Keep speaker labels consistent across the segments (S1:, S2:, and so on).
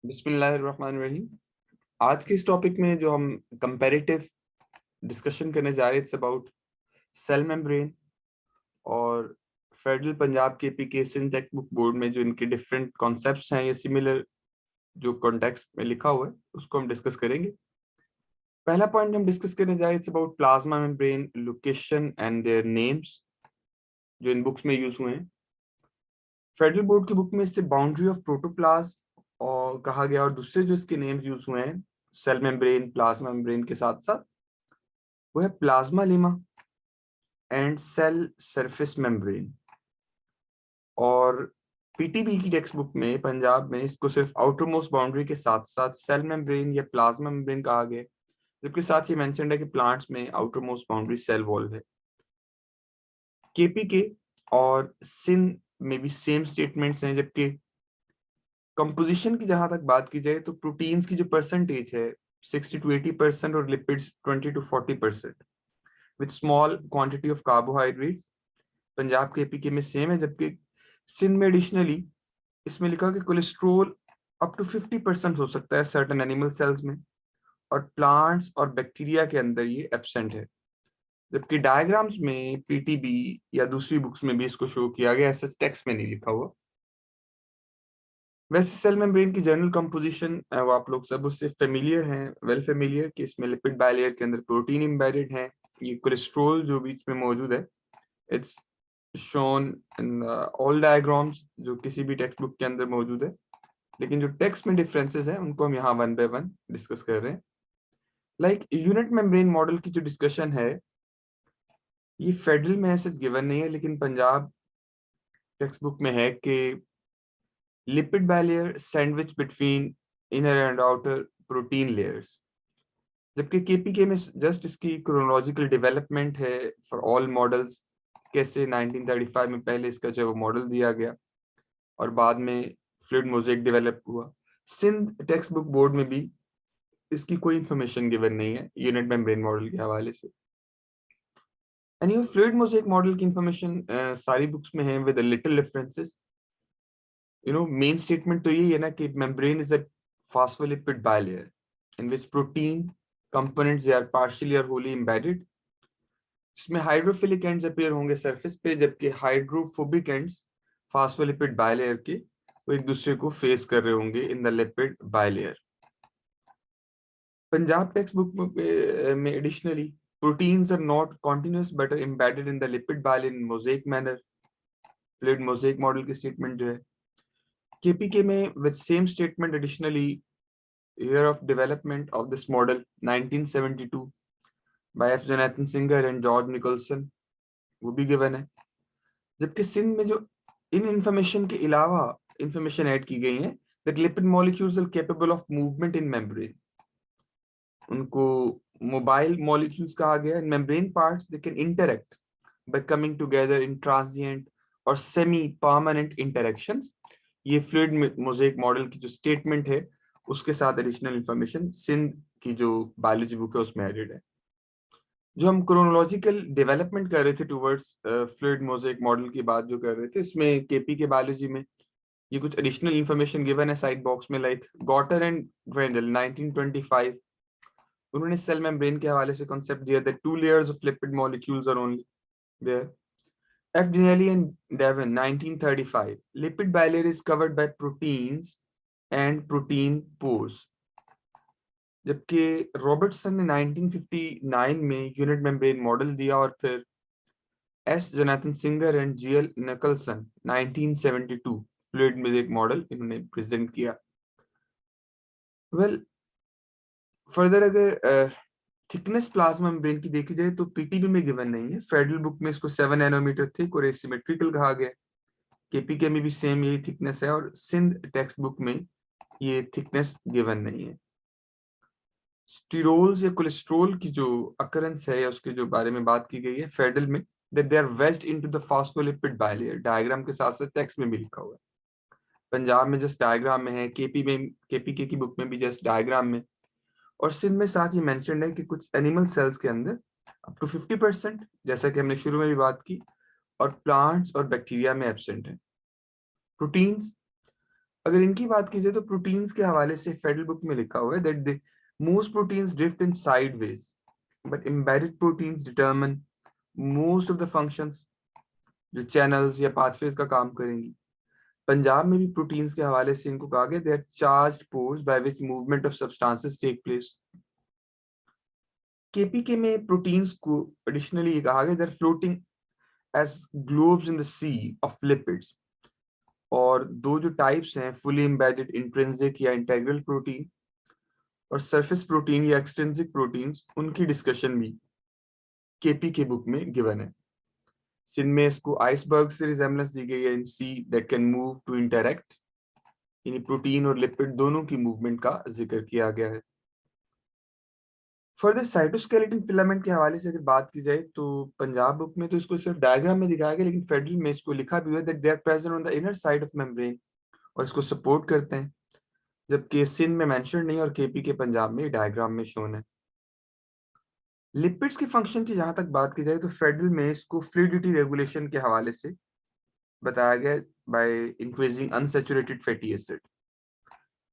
S1: बिस्मिल्लाहिर्रहमानिर्रहीम। आज के इस टॉपिक में जो हम कंपैरेटिव डिस्कशन करने जा रहे हैं, इट्स अबाउट सेल मेम्ब्रेन और फेडरल पंजाब के एप्लीकेशन टेक्स्ट बुक बोर्ड में जो इनके डिफरेंट कॉन्सेप्ट्स हैं या सिमिलर जो कॉन्टेक्स्ट में लिखा हुआ है उसको हम डिस्कस करेंगे। पहला पॉइंट हम डिस्कस करने जा रहे हैं, it's about plasma membrane location and their names जो इन बुक्स में यूज हुए हैं। फेडरल बोर्ड की बुक में इससे बाउंड्री ऑफ प्रोटोप्लाज्म और कहा गया, और दूसरे जो इसके नेम्स यूज हुए हैं सेल मेम्ब्रेन प्लाज्मा मेम्ब्रेन के साथ साथ वो है plasmalemma and cell surface membrane. और पीटीबी की टेक्स्ट बुक में पंजाब में इसको सिर्फ आउटर मोस्ट बाउंड्री के साथ साथ सेल मेम्ब्रेन या प्लाज्मा मेम्ब्रेन कहा गया है, जबकि साथ ही मेंशन्ड है कि प्लांट्स में outermost boundary cell wall है। केपीके और सिन में भी सेम स्टेटमेंट्स हैं, जबकि कंपोजिशन की जहां तक बात की जाए तो प्रोटीन्स की जो परसेंटेज है 60 to 80% और lipids 20 to 40% with small quantity of carbohydrates Punjab के एपीके में सेम है, जबकि सिंध में एडिशनली इसमें लिखा कि कोलेस्ट्रोल अप टू 50% हो सकता है सर्टेन एनिमल सेल्स में, और प्लांट्स और बैक्टीरिया के अंदर ये एब्सेंट है। जबकि डायग्राम्स में पीटीबी या दूसरी बुक्स में भी इसको शो किया गया, ऐसा टेक्स्ट में नहीं लिखा हुआ। वैसे सेल मेम्ब्रेन की जनरल कंपोजिशन वो आप लोग सब उससे फेमिलियर हैं, वेल फेमिलियर कि इसमें लिपिड बाइलेयर के अंदर प्रोटीन एम्बेडेड है। ये कोलेस्ट्रॉल जो बीच में मौजूद है, it's shown in all diagrams जो किसी भी टेक्स्ट बुक के अंदर मौजूद है, लेकिन जो टेक्स्ट में डिफरेंसेस हैं उनको हम यहाँ वन बाय वन डिस्कस कर रहे हैं। लाइक यूनिट मेम्ब्रेन मॉडल की जो डिस्कशन है ये फेडरल में ऐसे गिवन नहीं है, लेकिन पंजाब टेक्स्ट बुक में है कि lipid bilayer sandwich between inner and outer protein layers, जबकि केपीके में जस्ट इसकी क्रोनोलॉजिकल डेवलपमेंट है फॉर ऑल मॉडल्स। कैसे 1935 में पहले इसका जो मॉडल दिया गया और बाद में फ्लूइड मोज़ेक डेवलप हुआ। सिंध टेक्स्ट बुक बोर्ड में भी इसकी कोई इंफॉर्मेशन गिवन नहीं है यूनिट मेम्ब्रेन मॉडल के हवाले से। एंड ये फ्लूइड मोज़ेक मॉडल की इंफॉर्मेशन सारी बुक्स में है with little differences. Main statement तो यही है ना कि membrane is a phospholipid bilayer in which protein components they are partially or wholly embedded, जिसमें हाइड्रोफिलिक एंड्स अपीयर होंगे सरफेस पे, जबकि हाइड्रोफोबिक एंड्स फास्फोलिपिड बाइलेयर के वो एक दूसरे को फेस कर रहे होंगे in the lipid bilayer. Punjab text book में additionally proteins are not continuous but are embedded in the lipid bilayer in mosaic manner. Fluid mosaic model की स्टेटमेंट जो है केपीके में with same statement additionally year of development of this model 1972 by F. Jonathan Singer and George Nicholson वो भी given है। जबकि सिंध में जो इन इंफॉर्मेशन के अलावा इंफॉर्मेशन ऐड की गई है that lipid molecules are capable of movement in membrane, उनको मोबाइल मॉलिक्यूल्स कहा गया है। membrane parts they can interact by coming together in transient और semi permanent interactions। ये फ्लूइड मोज़ेक मॉडल की जो स्टेटमेंट है उसके साथ एडिशनल इंफॉर्मेशन सिंध की जो बायोलॉजी बुक है उसमें एडेड है। जो हम क्रोनोलॉजिकल डेवलपमेंट कर रहे थे टुवर्ड्स फ्लूइड मोज़ेक मॉडल की बात जो कर रहे थे, इसमें केपी के बायोलॉजी में ये कुछ एडिशनल इंफॉर्मेशन गिवन है साइड बॉक्स में। लाइक गॉटर एंड ग्रेंडल 1925 उन्होंने सेल मेम्ब्रेन के हवाले से कॉन्सेप्ट दिया that two layers of lipid molecules are only there. F. Dinelli and Devon 1935 lipid bilayer is covered by proteins and protein pores, जबकि Robertson ने 1959 में unit membrane model दिया और फिर S Jonathan Singer and GL Nicolson 1972 fluid mosaic model इन्होंने present किया। Well further अगर thickness plasma membrane की देखी जाए तो पीटीबी में गिवन नहीं है। फेडरल बुक में इसको 7 नैनोमीटर थिक और एसिमेट्रिकल कहा गया। केपीके में भी सेम यही थिकनेस है, और सिंध टेक्स्ट बुक में ये थिकनेस गिवन नहीं है। स्टीरोल्स या कोलेस्ट्रोल की जो अकरेंस है या उसके जो बारे में बात की गई है फेडरल में that they are wedged into the phospholipid bilayer, diagram के साथ साथ टेक्स्ट में भी लिखा हुआ है। पंजाब में जस्ट डायग्राम में है, केपीके की बुक में भी जस्ट डायग्राम में, और सिंध में साथ ही मेंशन्ड है कि कुछ एनिमल सेल्स के अंदर अप टू 50% जैसा कि हमने शुरू में भी बात की, और प्लांट्स और बैक्टीरिया में एब्सेंट है। प्रोटीन्स अगर इनकी बात की जाए तो प्रोटीन्स के हवाले से फेडरल बुक में लिखा हुआ है that the most proteins drift in sideways but embedded proteins determine most of the functions जो चैनल्स या पाथवेज का काम करेंगी। पंजाब में भी प्रोटीन्स के हवाले से इनको कहा गया they are charged pores by which movement of substances take place. KPK में प्रोटीन्स को एडिशनली ये कहा गया they are floating as globes in the sea of lipids. और दो जो टाइप्स हैं फुली एम्बेडेड इंट्रिंसिक या इंटेग्रल प्रोटीन और सरफेस प्रोटीन या एक्सट्रिंसिक प्रोटीन्स, उनकी डिस्कशन भी केपीके बुक में गिवन है। जिनमें इसको आइसबर्ग से रिजेम्बलेंस दी गई है in sea that can move to interact, यानी प्रोटीन और लिपिड दोनों की मूवमेंट का जिक्र किया गया है। फर्दर साइटोस्केलेटन फिलामेंट के हवाले से अगर बात की जाए तो पंजाब बुक में तो इसको सिर्फ डायग्राम में दिखाया गया, लेकिन फेडरल में इसको लिखा भी हुआ है that they are present on the inner side of membrane और इसको सपोर्ट करते हैं, जबकि सिंध में मेंशन नहीं और केपी के पंजाब में डायग्राम में शोन है। लिपिड्स के फंक्शन की जहां तक बात की जाए तो फेडरल में इसको फ्लूइडिटी रेगुलेशन के हवाले से बताया गया by increasing unsaturated fatty acid.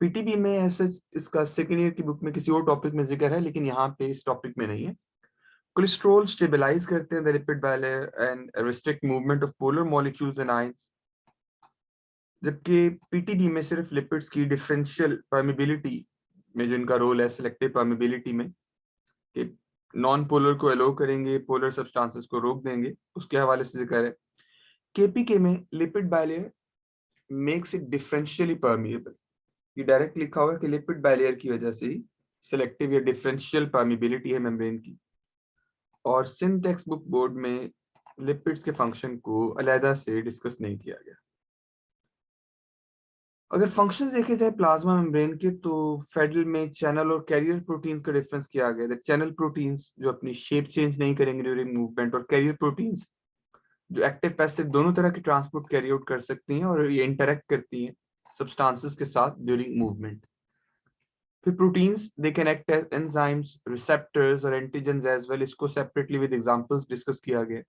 S1: PTB में ऐसे इसका सेकेंड ईयर की बुक में किसी और टॉपिक में जिक्र है, लेकिन यहाँ पे इस टॉपिक में नहीं है। कोलेस्ट्रॉल स्टेबलाइज करते हैं the lipid bilayer and restrict movement of polar molecules and ions, जबकि पीटीबी में सिर्फ लिपिड्स की डिफरेंशियल परमिबिलिटी में जो इनका रोल है सिलेक्टिव परमिबिलिटी में कि नॉन पोलर को अलो करेंगे, पोलर सब्सटेंसेस को रोक देंगे, उसके हवाले से जिक्र है। केपीके में lipid bilayer makes it differentially permeable, ये डायरेक्ट लिखा हुआ है कि लिपिड बायलेयर की वजह से ही सिलेक्टिव या डिफरेंशियल परमिबिलिटी है मेम्ब्रेन की। और सिंध टेक्स्ट बुक बोर्ड में लिपिड्स के फंक्शन को अलहदा से डिस्कस नहीं किया गया। अगर फंक्शंस देखे जाए प्लाज्मा मेम्ब्रेन के तो फेडरल में चैनल और कैरियर प्रोटीन्स का डिफरेंस किया गया है। चैनल प्रोटीन्स जो अपनी शेप चेंज नहीं करेंगे ड्यूरिंग मूवमेंट, और कैरियर प्रोटीन्स जो एक्टिव पैसिव दोनों तरह की ट्रांसपोर्ट कैरी आउट कर सकती हैं और ये इंटरेक्ट करती हैं सब्सटेंसेस के साथ ड्यूरिंग मूवमेंट। फिर proteins they can act as enzymes, receptors और एंटीजेंस एज वेल, इसको सेपरेटली विद एग्जांपल्स डिस्कस किया गया।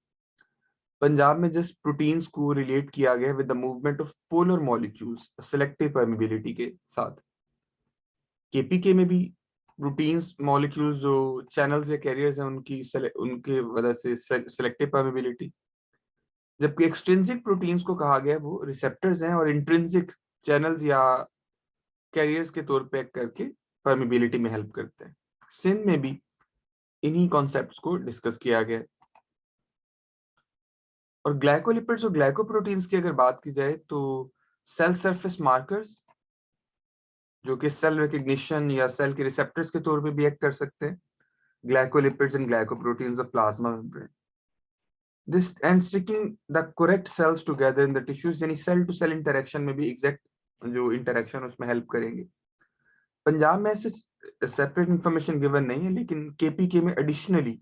S1: पंजाब में जस्ट प्रोटीन्स को रिलेट किया गया with the movement of polar molecules selective permeability के साथ। केपीके में भी प्रोटीन्स मॉलिक्यूल्स जो चैनल्स या कैरियर्स हैं उनके वजह से सिलेक्टिव परमिबिलिटी, जबकि एक्सट्रिंसिक प्रोटीन्स को कहा गया वो रिसेप्टर्स हैं और इंट्रिंसिक चैनल्स या कैरियर्स के तौर पे करके परमिबिलिटी में हेल्प करते हैं। सिंध में भी इन्हीं कॉन्सेप्ट्स को डिस्कस किया गया। और ग्लाइकोलिपिड्स और ग्लाइकोप्रोटीन्स की अगर बात की जाए तो सेल सरफेस मार्कर्स जो कि सेल रिकग्निशन या सेल के रिसेप्टर्स के तौर पे भी एक्ट कर सकते हैं, glycolipids and glycoproteins of plasma membrane, this and sticking the correct cells together in the tissues, यानी सेल टू सेल इंटरेक्शन में भी एग्जैक्ट जो इंटरेक्शन उसमें हेल्प करेंगे। पंजाब में ऐसे सेपरेट इंफॉर्मेशन गिवन नहीं है, लेकिन केपीके में एडिशनली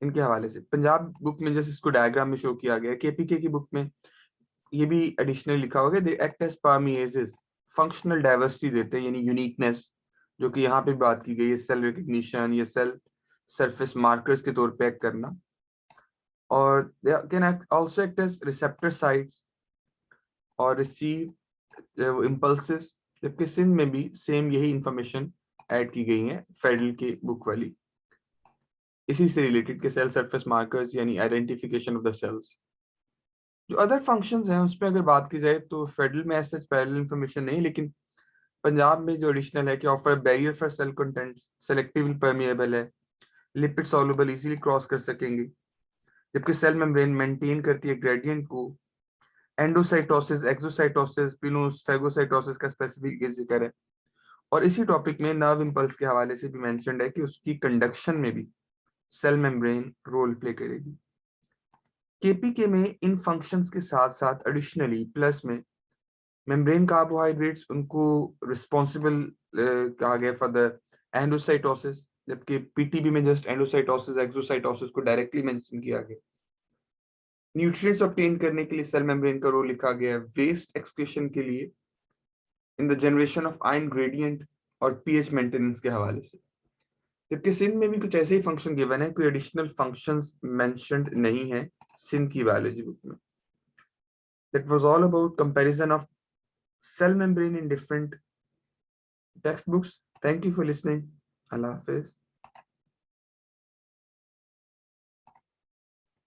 S1: इनके हवाले से पंजाब बुक में जैसे इसको डायग्राम में शो किया गया, केपीके की बुक में ये भी एडिशनल लिखा होगा they act as permeases, functional diversity देते हैं यानी यूनिकनेस, जो कि यहाँ पे बात की गई है सेल रिकग्निशन या सेल सरफेस मार्कर्स के तौर पे एक्ट करना। और they can also act as receptor sites और रिसीव इम्पल्सेस, जबकि सिंध में भी सेम यही इंफॉर्मेशन ऐड की गई है फेडरल के बुक वाली, इसी से रिलेटेड के सेल सरफेस मार्कर्स यानी आइडेंटिफिकेशन ऑफ द सेल्स। जो अदर फंक्शंस हैं उसमें अगर बात की जाए तो फेडरल में ऐसे पैरेलल इंफॉर्मेशन नहीं, लेकिन पंजाब में जो एडिशनल है कि offer barrier for sale contents, selectively permeable है, लिपिड सॉल्युबल इजीली क्रॉस कर सकेंगे, जबकि सेल मेम्ब्रेन मेंटेन करती है ग्रेडियंट को, एंडोसाइटोसिस, एक्सोसाइटोसिस, पिनोसफेगोसाइटोसिस का स्पेसिफिक जिक्र है। और इसी टॉपिक में नर्व इंपल्स के हवाले से भी मेंशन्ड है कि उसकी कंडक्शन में भी सेल मेम्ब्रेन रोल प्ले करेगी। केपीके में इन फंक्शंस के साथ साथ एडिशनली प्लस में मेम्ब्रेन कार्बोहाइड्रेट्स उनको रिस्पॉन्सिबल कहा गया फॉर द एंडोसाइटोसिस, जबकि पीटीबी में जस्ट एंडोसाइटोसिस एक्सोसाइटोसिस को डायरेक्टली मेंशन किया गया। न्यूट्रिएंट्स ऑब्टेन करने के लिए सेल मेम्ब्रेन का रोल लिखा गया है, वेस्ट एक्सक्रीशन के लिए, in the generation of ion gradient और पीएच मेंटेनेंस के हवाले से। जबकि सिंध में भी कुछ ऐसे ही फंक्शन गिवन है, कोई एडिशनल फंक्शंस मेंशन्ड नहीं है सिंध की बायोलॉजी बुक में। That was all about comparison of cell membrane in different textbooks. Thank you for listening. Allah Hafiz.